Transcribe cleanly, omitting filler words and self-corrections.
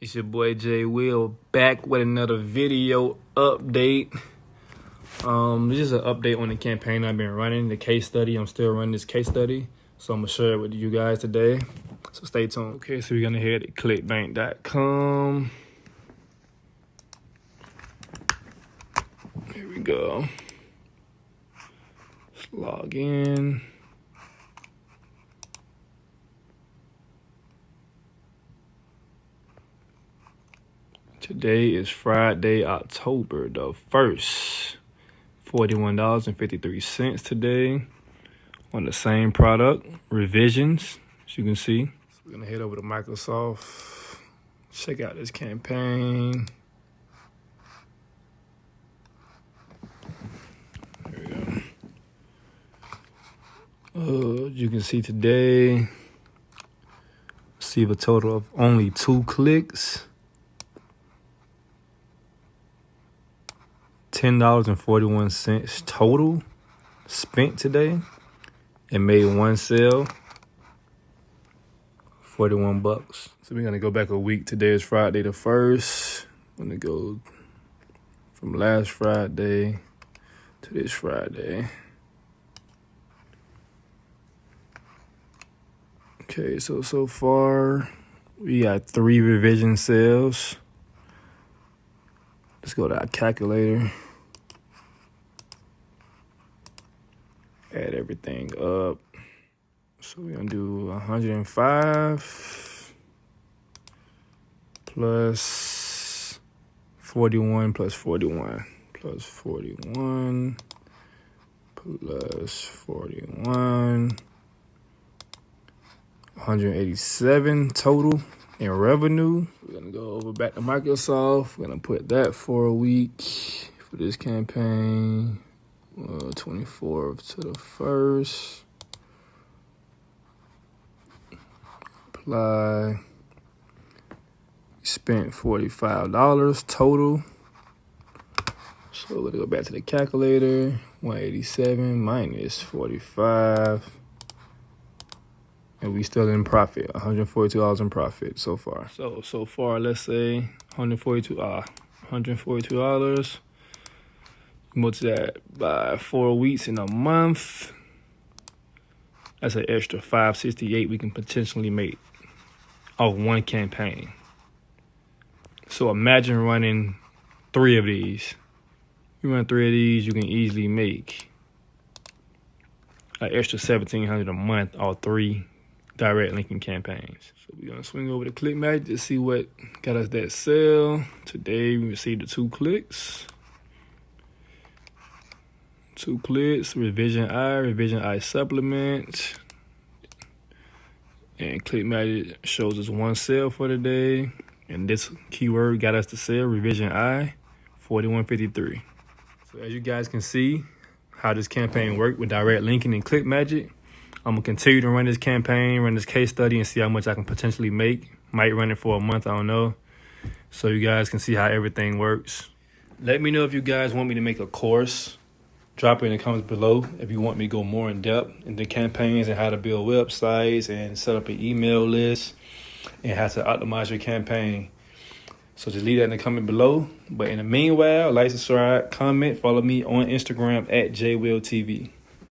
It's your boy J Will back with another video update. This is an update on the campaign I've been running, the case study. I'm still running this case study, so I'm gonna share it with you guys today. So stay tuned. Okay, so we're gonna head to clickbank.com. Here we go. Let's log in. Today is Friday, October the 1st. $41.53 today on the same product, revisions, as you can see. So we're gonna head over to Microsoft, check out this campaign. There we go. You can see today, receive a total of only 2 clicks. $10.41 total spent today, and made 1 sale, 41 bucks. So we're gonna go back a week. Today is Friday the 1st. I'm gonna go from last Friday to this Friday. Okay, so far we got 3 revision sales. Let's go to our calculator. Add everything up. So we're gonna do 105 plus 41 plus 41 plus 41 plus 41. 187 total in revenue. We're gonna go over back to Microsoft. We're gonna put that for a week for this campaign. 24th to the 1st. Apply. Spent $45 total. So we're gonna go back to the calculator. 187 minus 45. And we still in profit, $142 in profit so far. So far, let's say $142. Multiply that by 4 weeks in a month. That's an extra $568 we can potentially make off one campaign. So imagine running 3 of these. You run 3 of these, you can easily make an extra $1,700 a month off 3 direct linking campaigns. So we're gonna swing over to Clickbank to see what got us that sale. Today we received the 2 clicks. 2 clicks, revision I supplement. And Clickbank shows us 1 sale for the day. And this keyword got us the sale, revision I, 41.53. So as you guys can see how this campaign worked with direct linking and Clickbank. I'm gonna continue to run this campaign, run this case study, and see how much I can potentially make. Might run it for a month, I don't know. So you guys can see how everything works. Let me know if you guys want me to make a course. Drop it in the comments below if you want me to go more in depth into campaigns and how to build websites and set up an email list and how to optimize your campaign. So just leave that in the comment below. But in the meanwhile, like, subscribe, comment, follow me on Instagram at JWillTV.